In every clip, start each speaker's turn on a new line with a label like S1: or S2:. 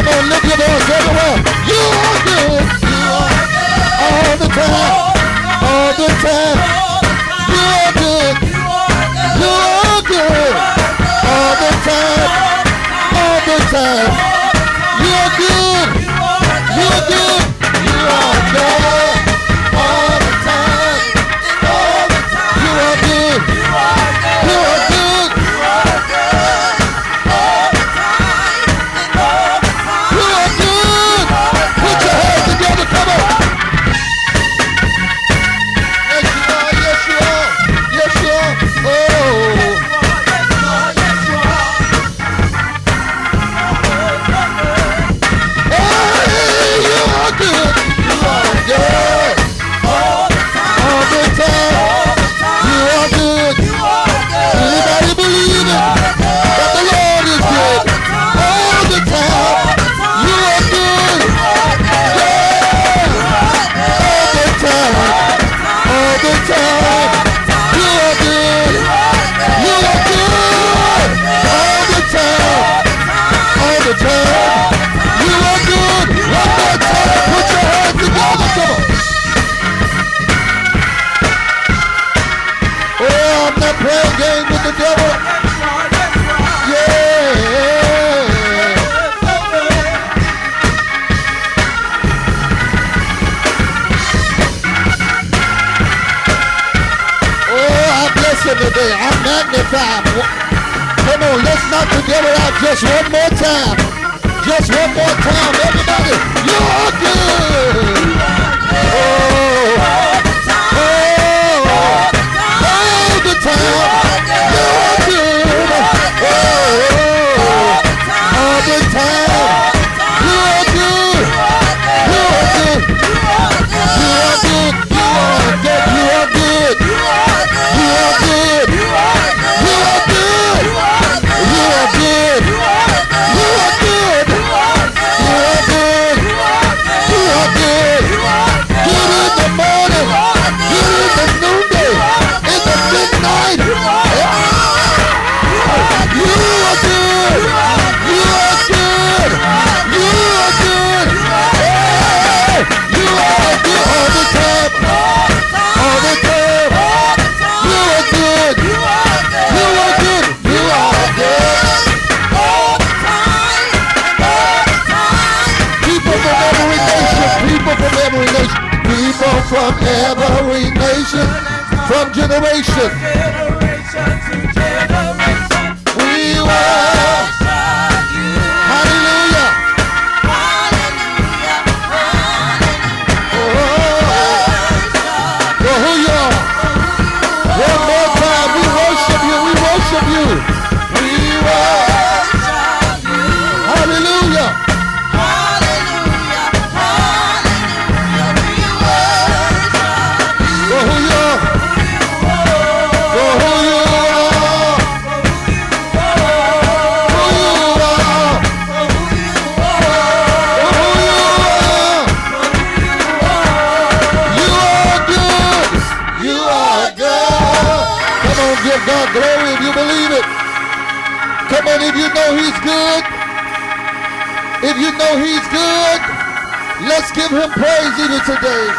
S1: on, lift your voice everywhere. You are good. You are good. All the time. All the time. You are good. You are good. All the time. All the time. You are good. You are good. You are good. All the time. All the time. You are good. You are good. You are good. All the time. You are good. Put your hands together. Come on. Yes, you are. Yes, you are. Yes, you are. Oh. Playing game with the devil. Yeah. Oh, I bless him today. I magnify him. Come on, let's knock the devil out just one more time. Just one more time, everybody. You are good. Oh. All the time. From every nation, from generation to generation, we worship you. Hallelujah. Hallelujah. Hallelujah. For who you are. One more time, we worship you. We worship you. We worship you. Hallelujah. God glory if you believe it. Come on, if you know he's good. If you know he's good, let's give him praise even today.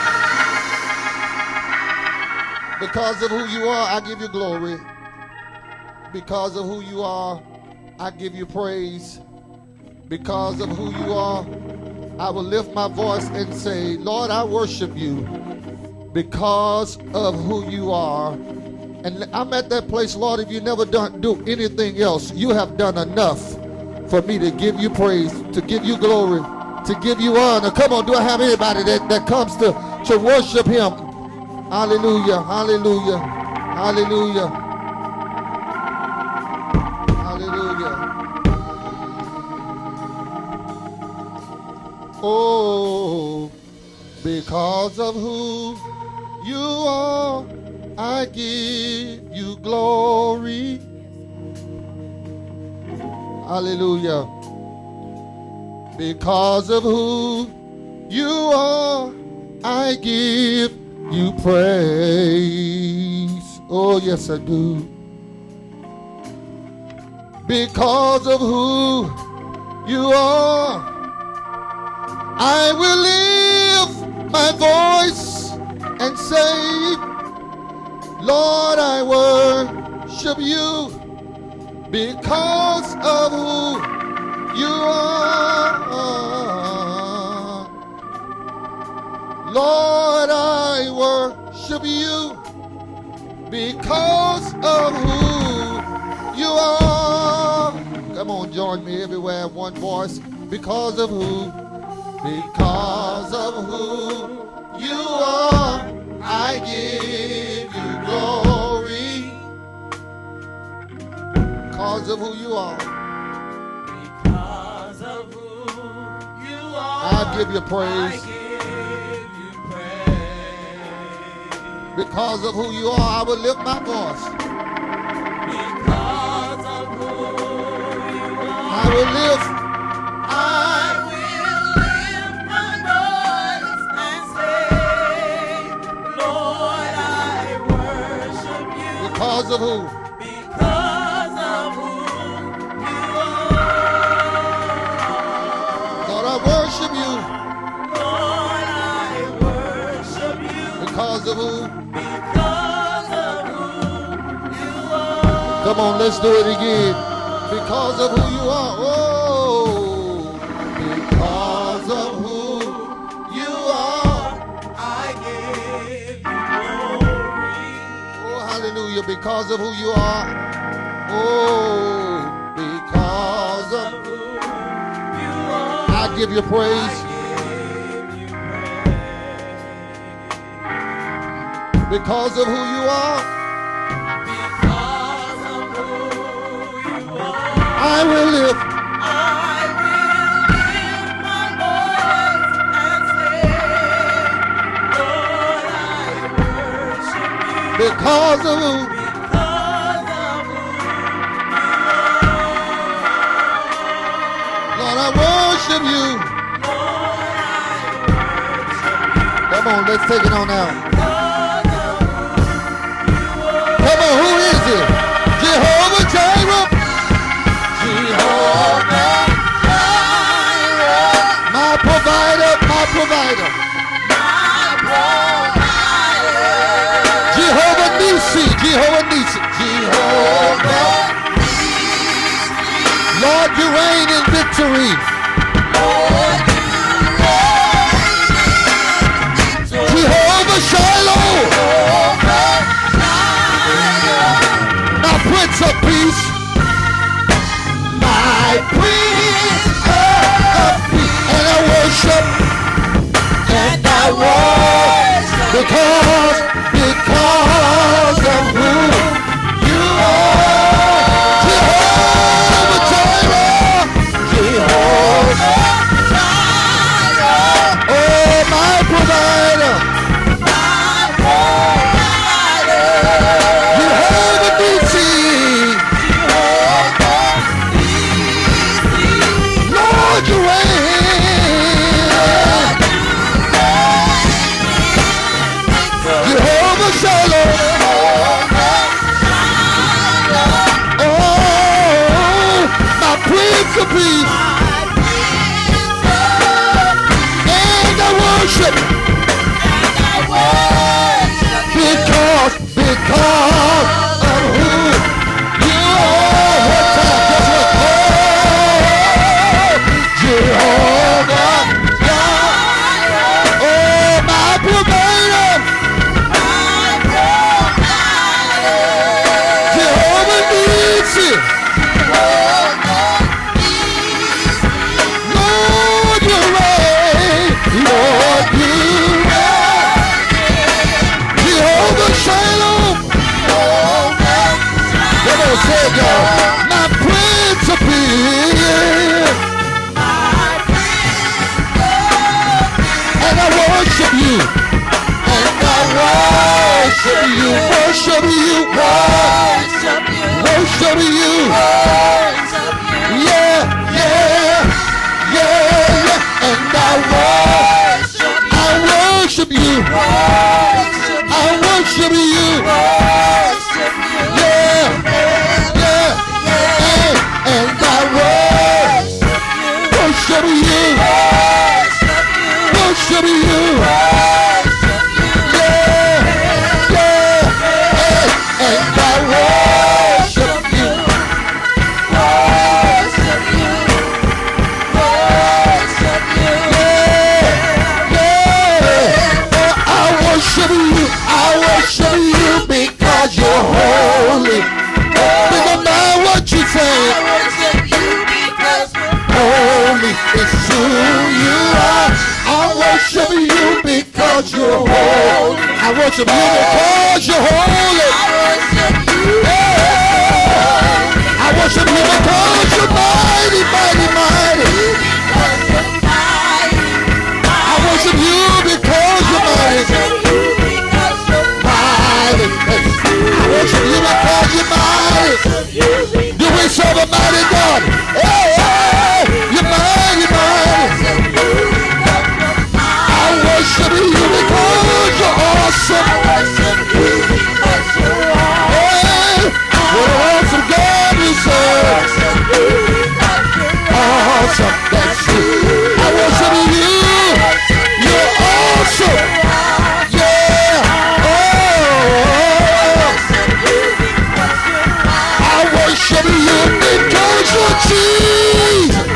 S1: Because of who you are, I give you glory. Because of who you are, I give you praise. Because of who you are, I will lift my voice and say, Lord, I worship you because of who you are. And I'm at that place, Lord, if you never do anything else, you have done enough for me to give you praise, to give you glory, to give you honor. Come on, do I have anybody that comes to worship him? Hallelujah, hallelujah, hallelujah, hallelujah. Oh, because of who you are, I give you glory. Hallelujah. Because of who you are, I give you praise. Oh, yes, I do. Because of who you are, I will lift my voice and say, Lord, I worship you because of who you are. Lord, I worship you because of who you are. Come on, join me everywhere, one voice. Because of who? Because of who you are, I give you glory. Because of who you are.
S2: Because of who you are,
S1: I give you praise.
S2: I give you praise.
S1: Because of who you are, I will lift my voice.
S2: Because of who you are,
S1: I will lift.
S2: I will lift my voice and say, Lord, I worship you.
S1: Because of who?
S2: Because of who you are.
S1: Lord, I worship you.
S2: Lord, I worship you.
S1: Because of who?
S2: Because of who you are.
S1: Come on, let's do it again. Because of who you are. Oh, because of who you are.
S2: I give you glory.
S1: Oh, hallelujah. Because of who you are. Oh, because of
S2: Who you are,
S1: I give you praise.
S2: give you praise.
S1: Because of who you are,
S2: Because of who you are,
S1: I will live.
S2: I will lift my voice and say, Lord, I worship you.
S1: Because of who?
S2: Because of who
S1: Lord, I worship you.
S2: Lord, I worship you.
S1: Come on, let's take it on now.
S2: Because of
S1: Come on, who is it? Jehovah Jireh.
S2: Jehovah Jireh,
S1: My provider, my provider.
S2: my provider.
S1: Jehovah Nissi, Jehovah Nissi. Jehovah. Lord, you reign in victory.
S2: Lord, you reign.
S1: Jehovah Shiloh,
S2: Jehovah Jireh,
S1: my Prince of Peace.
S2: my Prince of Peace.
S1: And I worship
S2: And I worship
S1: because of who you are. Jehovah Jireh,
S2: Jehovah Jireh,
S1: oh my provider.
S2: my provider.
S1: Jehovah Nissi,
S2: Jehovah Nissi,
S1: Lord, you reign. Jehovah Shalom, oh my Prince of Peace. And I worship because of who you are. One time, just one. Oh, Jehovah, oh my provider, Jehovah Nissi, Lord you reign, Lord you reign, Jehovah Shalom. Come on, say it, y'all. My Prince of Peace. And I worship you. And I worship you. Worship you. Worship you. Yeah, yeah, yeah, yeah. And I worship you. I worship you. Yeah, yeah, yeah. And I worship you.
S2: you're holy.
S1: I worship you because you're holy. I worship you because you're mighty, mighty, mighty. I worship you because you're mighty. Mighty. I worship you because you're mighty. Do we serve a mighty God? Hey, you're mighty, mighty. I worship you because you're awesome. Hey, what an awesome God we serve. Awesome, that's you. I worship you. You're awesome. Yeah. Oh, I worship you because you're Jesus.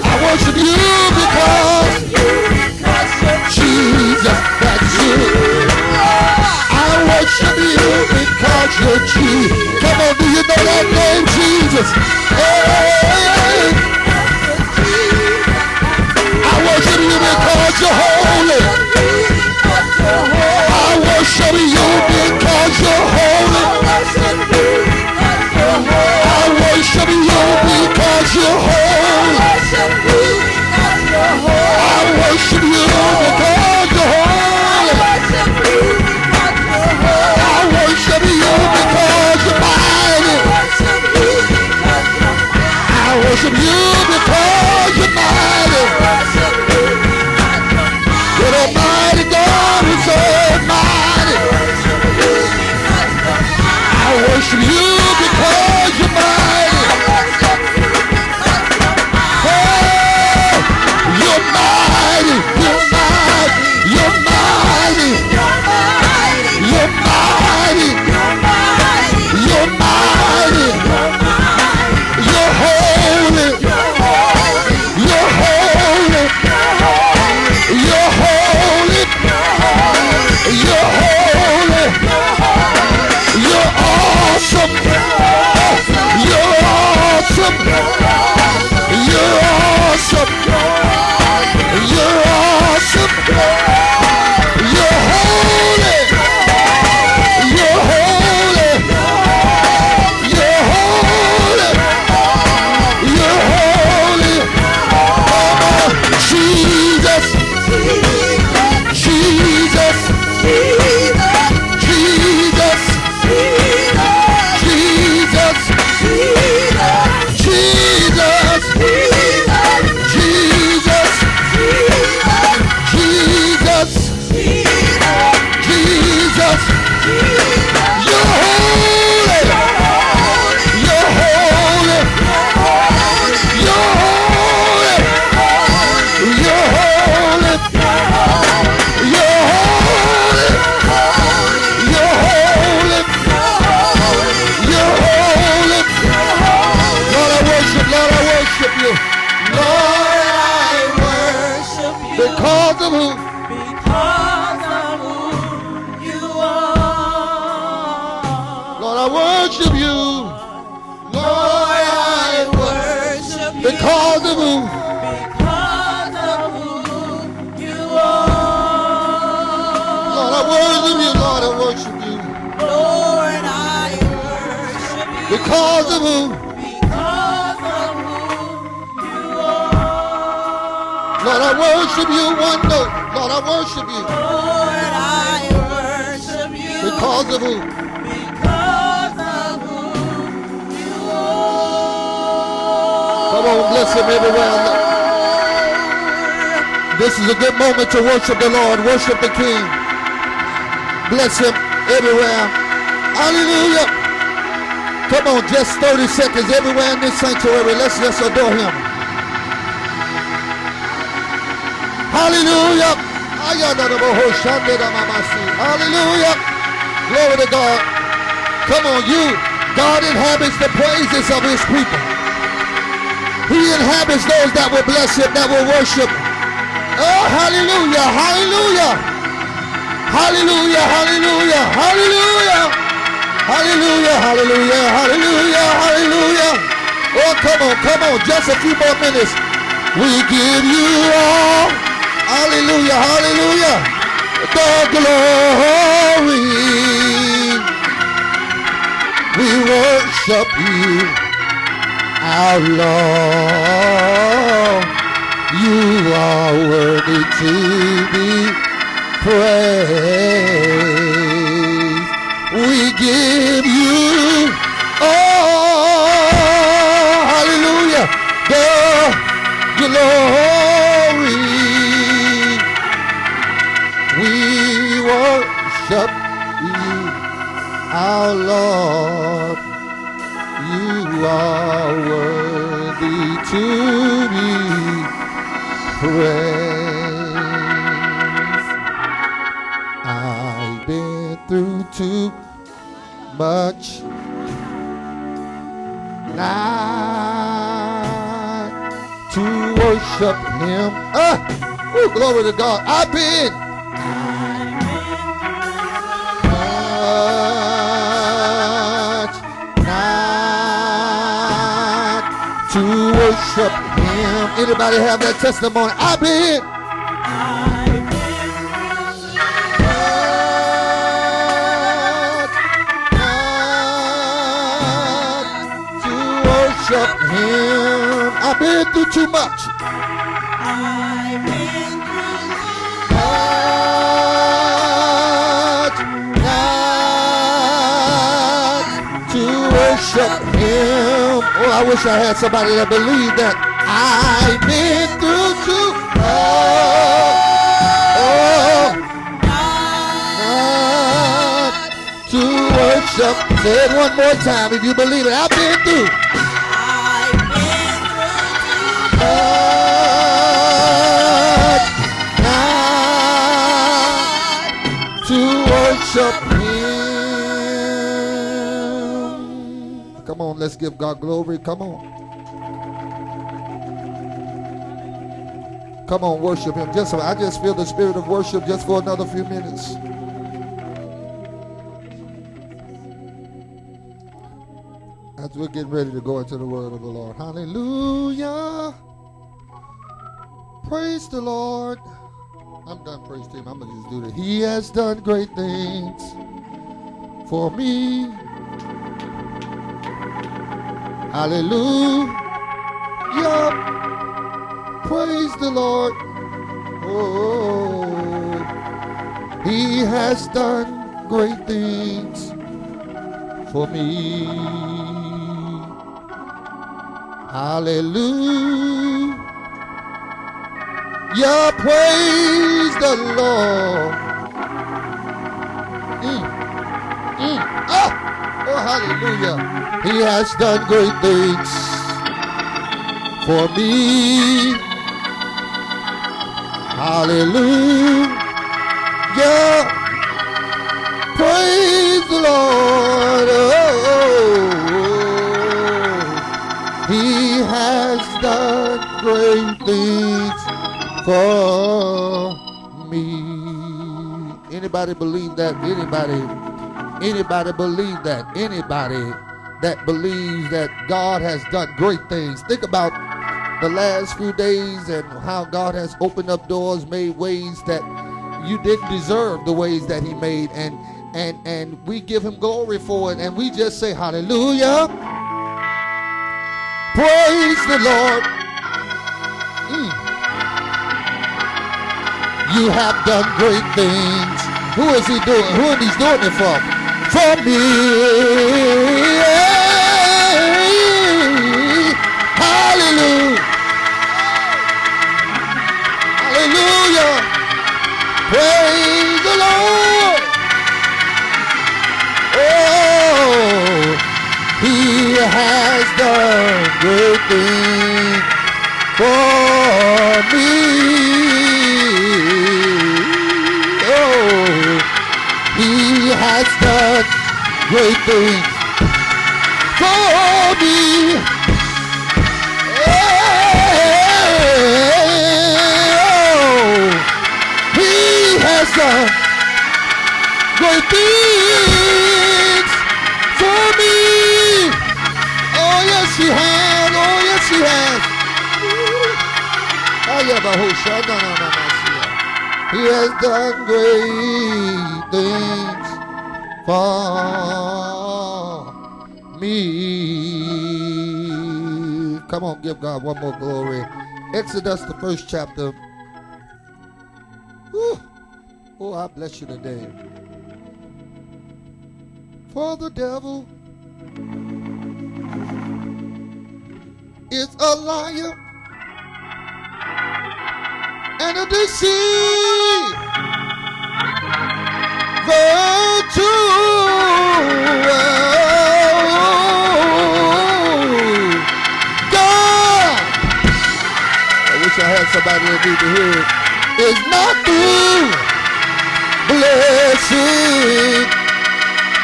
S1: I worship you because Jesus, that's you. I worship you because you're Jesus. Come on, do you know that name, Jesus? Hey. I worship you because you're holy. I worship you because you're holy. I worship you because you're holy. I worship you because you're holy. I worship you because you're mighty. I worship you because you're mighty. You're the mighty God who's so mighty. I worship you because you're mighty. Hey, you're mighty. You're mighty. You're mighty. You're mighty. You're mighty. You're holy. You're holy. You're holy. You're holy. You're awesome. You're awesome. You're awesome. You're awesome. You're holy. You're holy. You're holy. You're holy. Come on, Jesus. Jesus. Jesus. Jesus. Jesus. Jesus. Jesus. You're holy. You're holy. You're holy. You're holy. You're holy. You're holy. You're holy. Lord, I worship. Lord, I worship you. Lord, I worship you. Because of who? Lord, I worship you. Lord, I worship you. Because of who? Lord, I worship you. Lord, I worship you. Because of who? Lord, I worship you. One note. Lord, I worship you. Because of who? Come on, bless him everywhere. This is a good moment to worship the Lord, worship the King. Bless him everywhere. Hallelujah. Come on, just 30 seconds everywhere in this sanctuary. Let's just adore him. Hallelujah. Hallelujah. Glory to God. Come on, you. God inhabits the praises of his people. He inhabits those that will bless him, that will worship. Oh, hallelujah, hallelujah. Hallelujah, hallelujah, hallelujah. Hallelujah, hallelujah, hallelujah, hallelujah. Oh, come on, just a few more minutes. We give you all Hallelujah, hallelujah. The glory. We worship you, our Lord. You are worthy to be praised. We give you hallelujah, the glory. We worship you, our Lord. You are worthy to be praised. I've been through too much not to worship him. Glory to God. I've been not to worship him. Anybody have that testimony? I've been worship him. I've been through too much.
S2: I've been through
S1: not to worship him. Oh, I wish I had somebody that believed that. I've been through too not to worship. Say it one more time if you believe it. I've been through. Not to worship him. Come on, let's give God glory. Come on. Come on, worship him. I just feel the spirit of worship just for another few minutes. As we're getting ready to go into the word of the Lord. Hallelujah. Praise the Lord. I'm done praise to him. I'm going to just do this. He has done great things for me. Hallelujah. Praise the Lord. Oh, he has done great things for me. Hallelujah. Praise the Lord. Oh, hallelujah. He has done great things for me. Hallelujah. Praise the Lord. He has done great things for me. Anybody believe that? Anybody believe that? Anybody that believes that God has done great things? Think about the last few days and how God has opened up doors, made ways that you didn't deserve, the ways that he made, and we give him glory for it, and we just say hallelujah. Praise the Lord. You have done great things. Who is he doing? Who is he doing it for? For me. Hallelujah. Hallelujah. Praise the Lord. Oh, he has done great things for me. He has done great things for me. Oh, he has done great things for me. Oh, yes, he has. Oh, yes, he has. Oh, yeah, but who shall? No. He has done great things for me. Come on, give God one more glory. Exodus, the first chapter. Whew. Oh, I bless you today. For the devil is a liar and a deceiver too. God, I wish I had somebody that need to hear it. Is not through blessing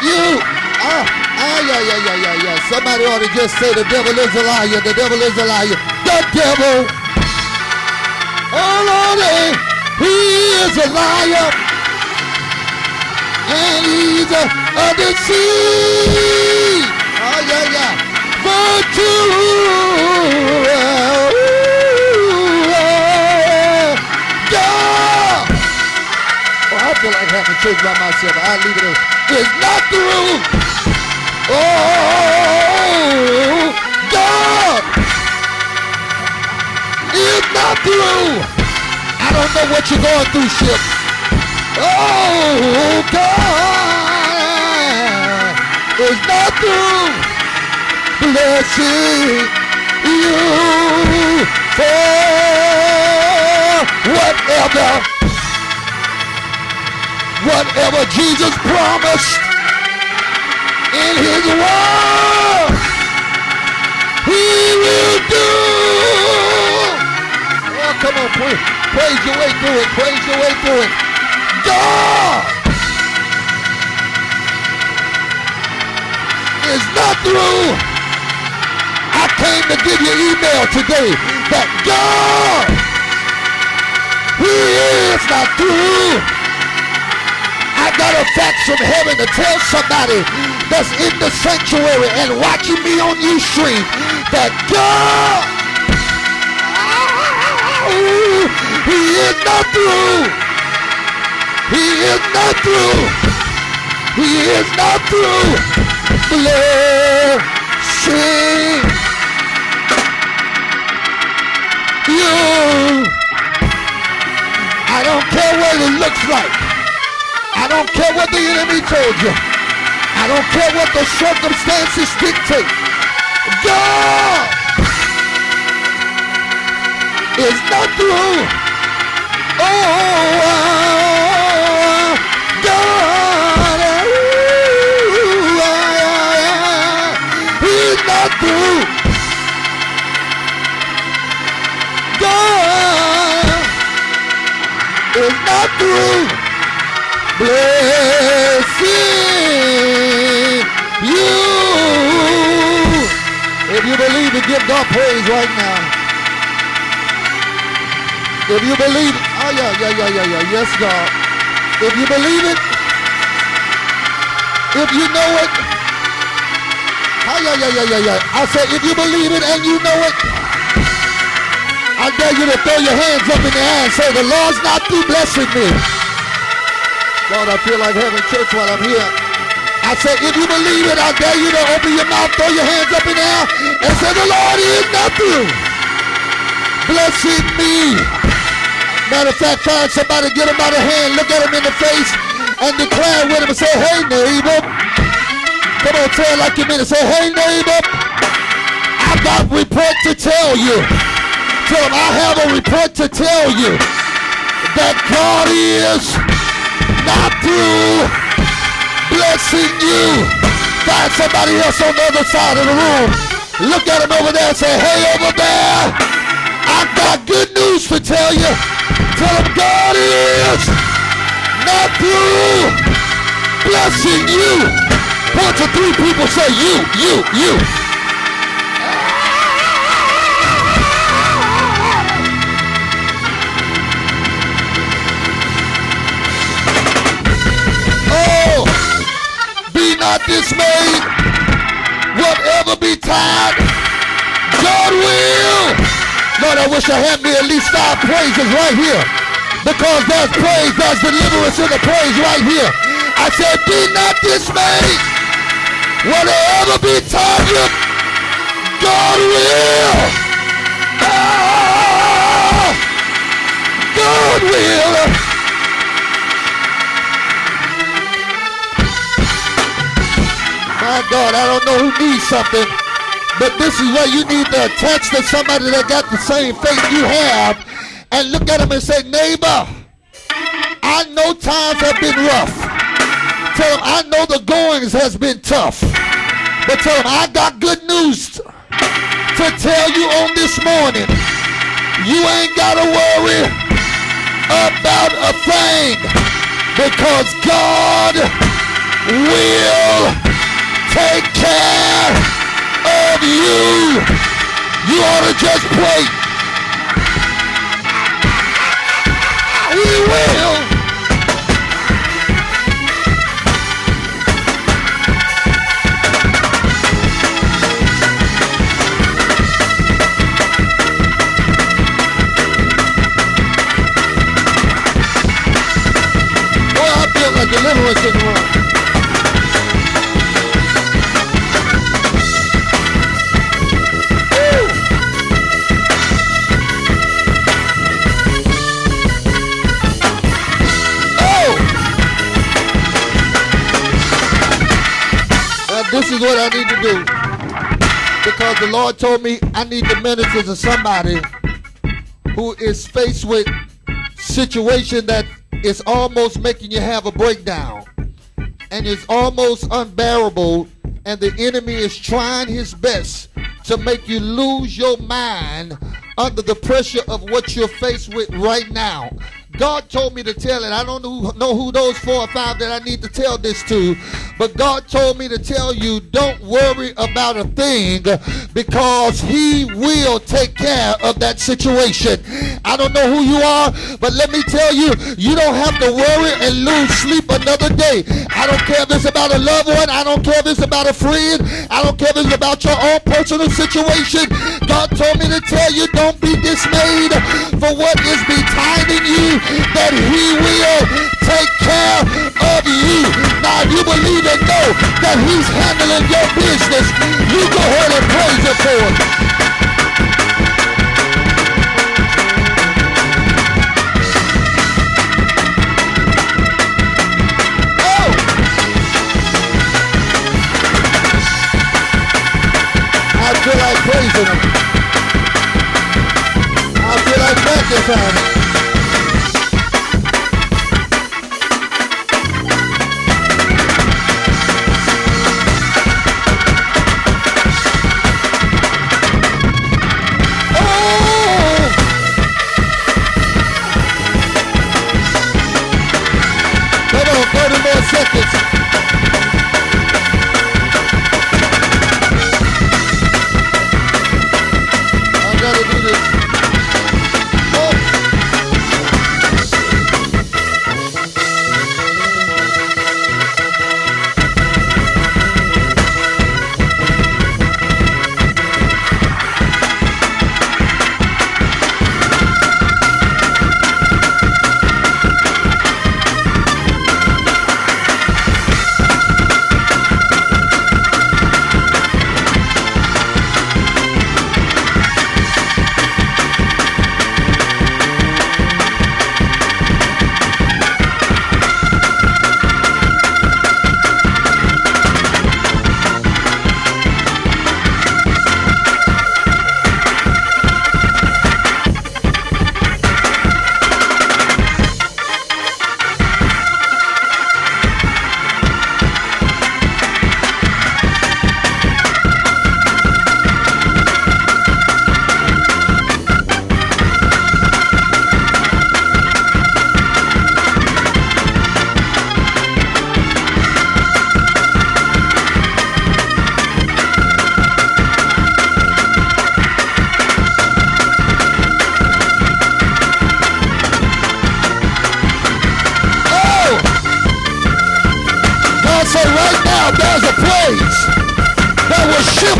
S1: you. Yeah. Somebody ought to just say the devil is a liar. The devil is a liar. The devil. Oh Lord, he is a liar. And he's a deceiver. Oh yeah. God. Oh, I feel like having church by myself. I'll leave it alone. It's not through. Oh, God is not through. I don't know what you're going through, ship. Oh, God is not through blessing you for whatever Jesus promised in his word, he will do. Oh, come on, praise your way through it. Praise your way through it. God is not through. I came to give you email today that God, he is not through. I got a fax from heaven to tell somebody that's in the sanctuary and watching me on Ustream that God, he is not through. He is not through. He is not through. Blessing you. I don't care what it looks like. I don't care what the enemy told you. I don't care what the circumstances dictate. God is not through. Oh, God, he's not through. God is not through. Blessing you. If you believe it, give God praise right now. If you believe it, oh yeah, yes God. If you believe it, if you know it, oh yeah. I said if you believe it and you know it, I dare you to throw your hands up in the air and say, the Lord's not through blessing me. Lord, I feel like having church while I'm here. I said, if you believe it, I dare you to open your mouth, throw your hands up in the air, and say, the Lord is not through blessing me. Matter of fact, find somebody, get him by the hand, look at him in the face, and declare with him and say, hey, neighbor. Come on, say it like you mean it. Say, hey, neighbor, I got a report to tell you. Tell him, I have a report to tell you that God is not through blessing you. Find somebody else on the other side of the room. Look at him over there and say, hey, over there, I've got good news to tell you. Tell him God is not through blessing you. Point to three people, say you. Not dismayed, whatever betide, God will. Lord, I wish I had me at least 5 praises right here. Because there's praise, there's deliverance in the praise right here. I said, be not dismayed. Whatever be target, God will. Oh, God will. My God, I don't know who needs something, but this is where you need to attach to somebody that got the same faith you have and look at them and say, neighbor, I know times have been rough. Tell them, I know the goings has been tough. But tell them, I got good news to tell you on this morning. You ain't got to worry about a thing because God will take care of you. You ought to just pray. He will. Boy, I feel like deliverance in the room. This is what I need to do because the Lord told me I need to minister to somebody who is faced with situation that is almost making you have a breakdown and is almost unbearable, and the enemy is trying his best to make you lose your mind under the pressure of what you're faced with right now. God told me to tell it. I don't know who those 4 or 5 that I need to tell this to, but God told me to tell you, don't worry about a thing because he will take care of that situation. I don't know who you are, but let me tell you, you don't have to worry and lose sleep another day. I don't care if it's about a loved one. I don't care if it's about a friend. I don't care if it's about your own personal situation. God told me to tell you, don't be dismayed for what is betiding you, that he will take care of you. Now if you believe and know that he's handling your business, you go ahead and praise him for it. Oh! I feel like praising him. I feel like magnifying him. Seconds. I gotta do this. Oh.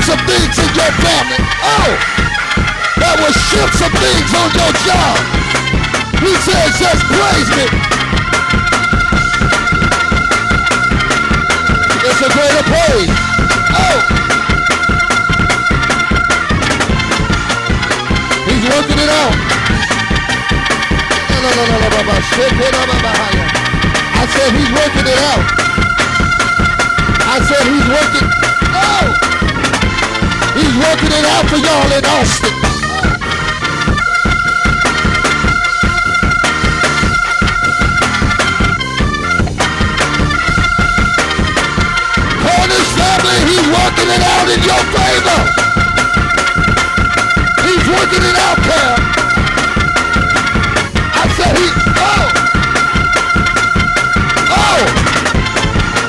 S1: Some things in your family. Oh, there will shift some things on your job. He says, just praise me. It's a greater praise. Oh. He's working it out. I said he's working it out. I said he's working. Oh. He's working it out for y'all in Austin. Cornish family, he's working it out in your favor. He's working it out, Cam. I said oh.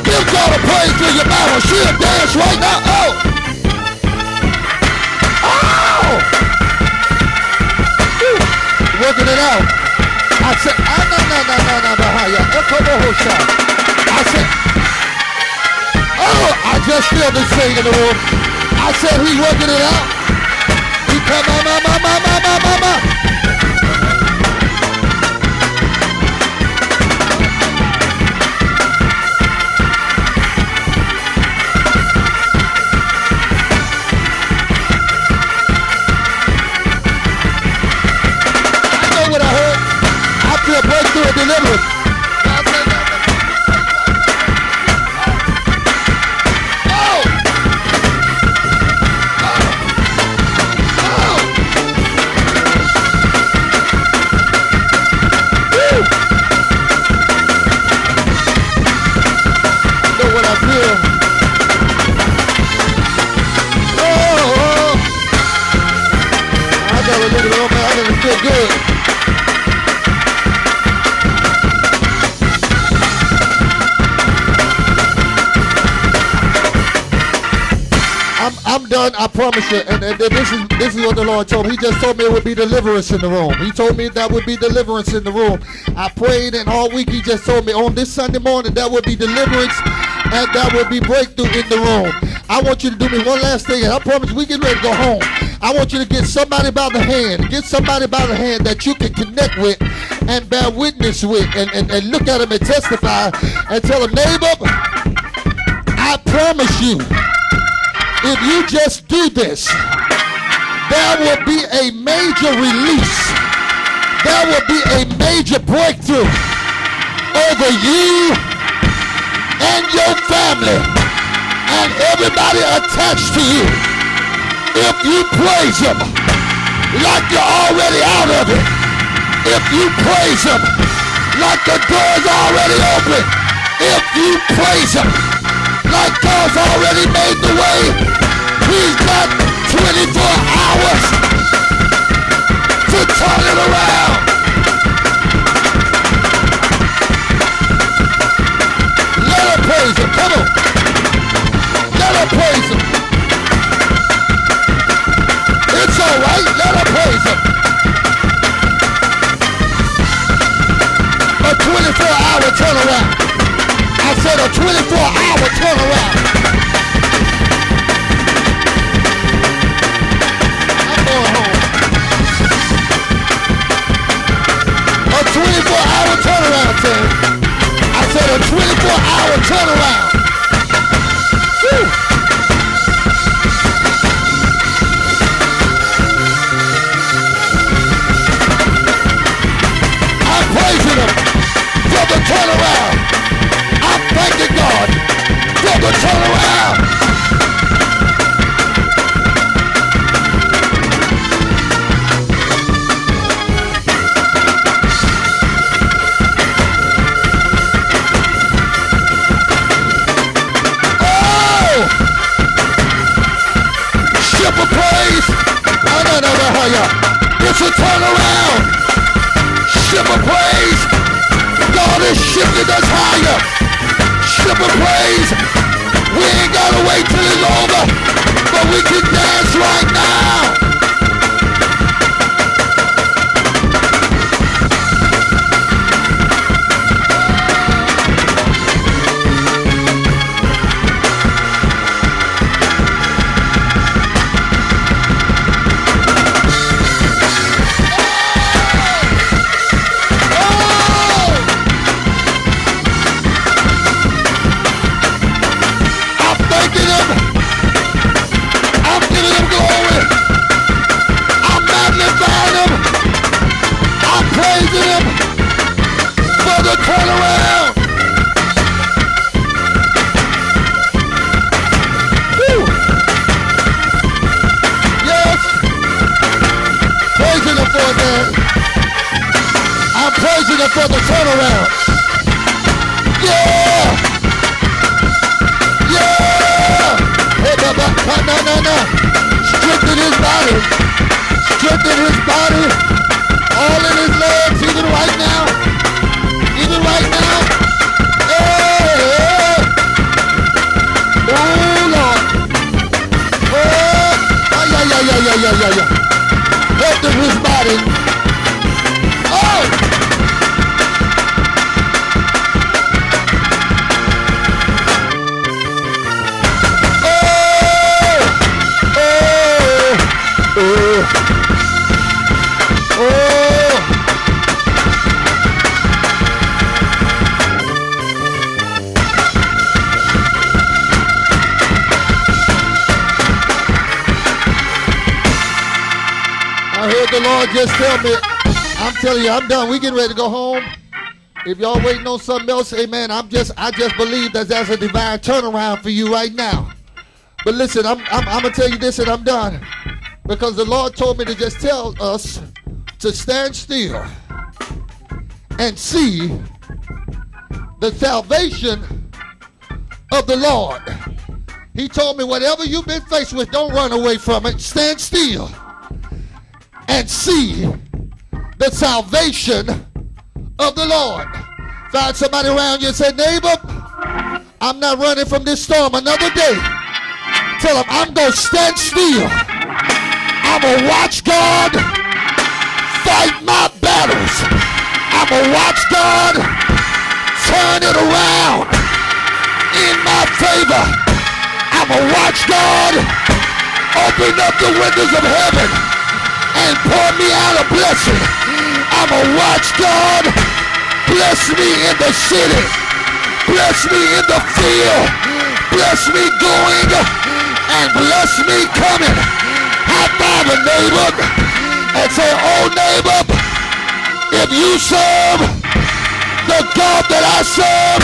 S1: Give God a praise to your mama. She'll dance right now. Oh. Working it out. I said, I said, oh, I just feel this thing in the room. I said, he's working it out. He come, mama. Breakthrough and deliverance. Oh! Woo! I know what I feel. Oh! I got a little bit of man. I didn't feel good. I'm done, I promise you. And this is what the Lord told me. He just told me it would be deliverance in the room. He told me that would be deliverance in the room. I prayed, and all week he just told me on this Sunday morning that would be deliverance and that would be breakthrough in the room. I want you to do me one last thing, and I promise we get ready to go home. I want you to get somebody by the hand. Get somebody by the hand that you can connect with and bear witness with and look at them and testify and tell them, neighbor, I promise you, if you just do this, there will be a major release. There will be a major breakthrough over you and your family and everybody attached to you. If you praise him like you're already out of it, if you praise him like the door's already open, if you praise him like God's already made the way, he's got 24 hours to turn it around. Let her praise him. Come on. Let her praise him. It's all right. Let her praise him. A 24-hour turnaround. I said a 24-hour turnaround. I'm going home. A 24-hour turnaround, Tim. I said a 24-hour turnaround. Woo. I'm praising him for the turnaround. Thank you, God, for the turnaround. Oh! Ship of praise. It's a turnaround. Ship of praise. God is shifting us higher. Ship of praise. We ain't gotta wait till it's over, but we can dance right now. turnaround. Yeah! Yeah! Hey, no. Strengthen his body. Strengthen his body. All in his legs, even right now. Even right now. Hey! Oh, Lord. Oh! Yeah. Strengthen his body. Oh! I heard the Lord just tell me, I'm telling you, I'm done. We getting ready to go home. If y'all waiting on something else, amen, I just believe that there's a divine turnaround for you right now. But listen, I'm going to tell you this and I'm done. Because the Lord told me to just tell us to stand still and see the salvation of the Lord. He told me whatever you've been faced with, don't run away from it. Stand still and see the salvation of the Lord. Find somebody around you and say, neighbor, I'm not running from this storm another day. Tell them I'm going to stand still. I'm going to watch God fight my battles. I'm going to watch God turn it around in my favor. I'm going to watch God open up the windows of heaven and pour me out a blessing. I'm going to watch God bless me in the city, bless me in the field, bless me going, and bless me coming. High five a neighbor and say, oh neighbor, if you serve the God that I serve,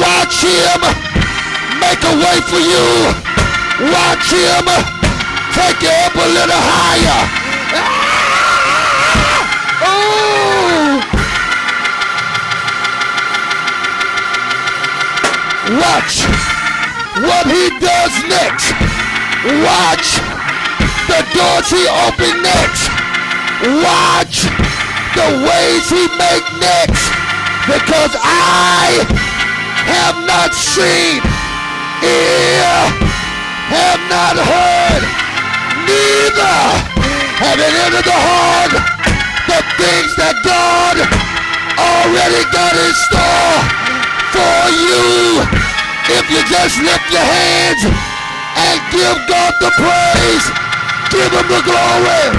S1: watch him make a way for you. Watch him take you up a little higher. Oh! Watch what he does next. Watch the doors he opens next. Watch the ways he make next. Because I have not seen, ear have not heard, neither have it entered the heart the things that God already got in store for you. If you just lift your hands and give God the praise, give him the glory.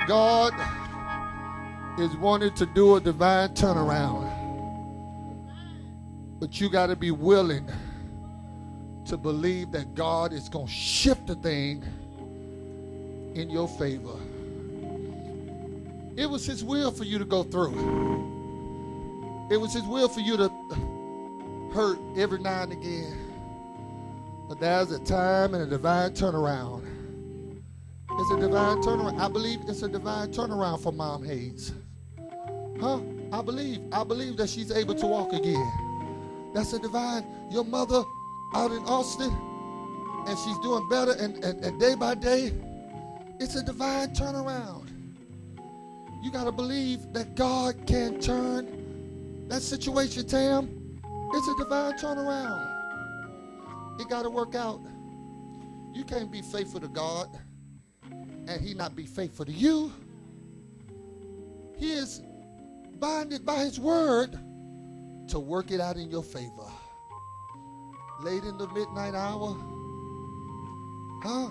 S1: God is wanting to do a divine turnaround, but you got to be willing to believe that God is going to shift the thing in your favor. It was his will for you to go through. It was his will for you to hurt every now and again. But there's a time and a divine turnaround. It's a divine turnaround. I believe it's a divine turnaround for Mom Hayes. Huh? I believe that she's able to walk again. That's a divine. Your mother out in Austin, and she's doing better, and day by day, it's a divine turnaround. You got to believe that God can turn that situation, Tam. It's a divine turnaround. It got to work out. You can't be faithful to God and he not be faithful to you. He is binded by his word to work it out in your favor. Late in the midnight hour, huh?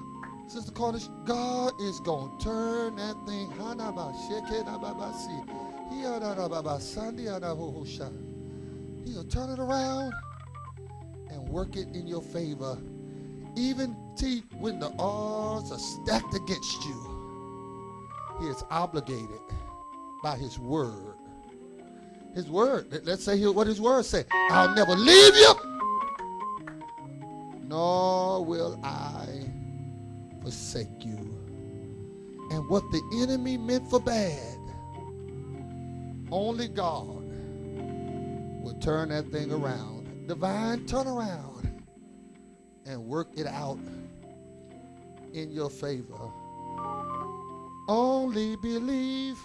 S1: Sister Cornish, God is going to turn that thing. He'll turn it around and work it in your favor. Even when the odds are stacked against you, he is obligated by his word. His word, let's say what his word said. I'll never leave you nor will I forsake you. And what the enemy meant for bad, only God will turn that thing around. Divine turnaround, and work it out in your favor. Only believe.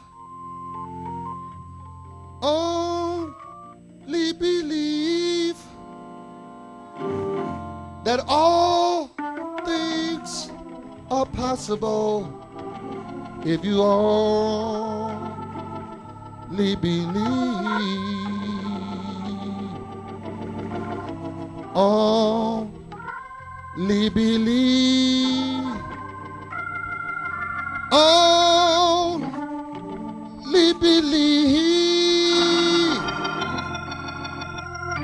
S1: Only believe that all things are possible if you only believe. Only believe. Only believe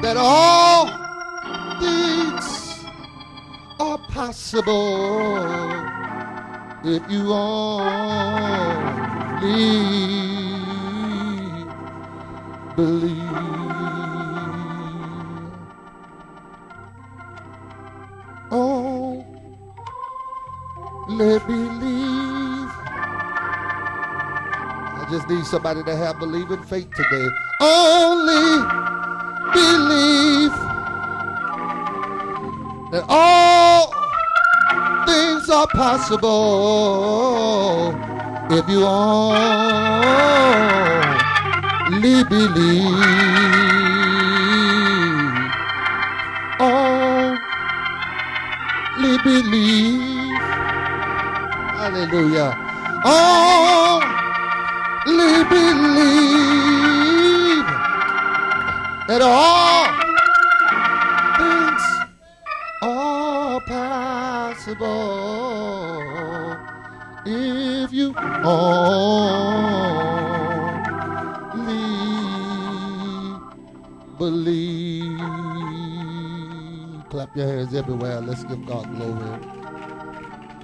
S1: that all things are possible if you only believe. Only believe. I just need somebody to have believing faith today. Only believe that all things are possible if you only believe. Only believe. Hallelujah. Only believe that all things are possible if you only believe. Clap your hands everywhere. Let's give God glory.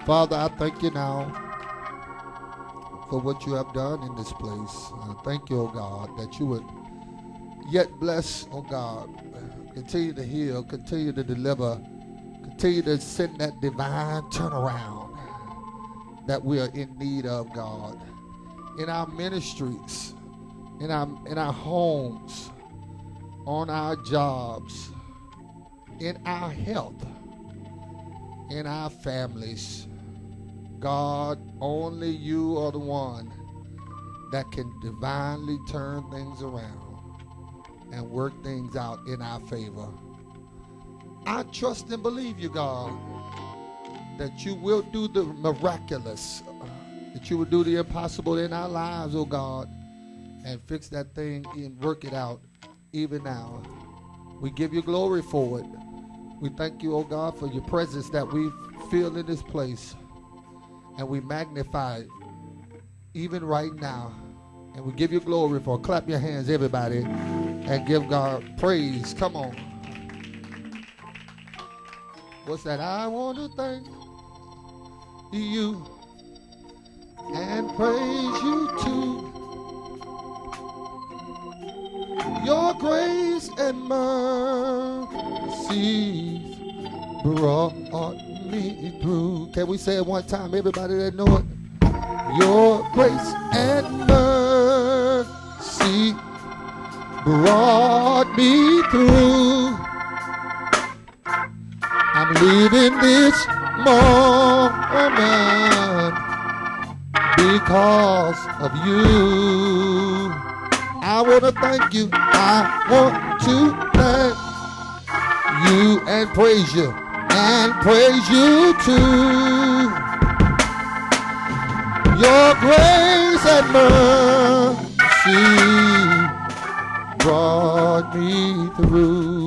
S1: Father, I thank you now for what you have done in this place. I thank you, oh God, that you would yet bless, oh God, continue to heal, continue to deliver, continue to send that divine turnaround that we are in need of, God, in our ministries, in our homes, on our jobs, in our health, in our families. God, only you are the one that can divinely turn things around and work things out in our favor. I trust and believe you, God, that you will do the miraculous, that you will do the impossible in our lives, oh God, and fix that thing and work it out even now. We give you glory for it. We thank you, oh God, for your presence that we feel in this place. And we magnify it even right now. And we give you glory for it. Clap your hands, everybody, and give God praise. Come on. What's that? I want to thank you and praise you too. Your grace and mercy brought me through. Can we say it one time, everybody that know it? Your grace and mercy brought me through. I'm leaving this moment because of you. I want to thank you. I want to thank you and praise you. And praise you too. Your grace and mercy brought me through.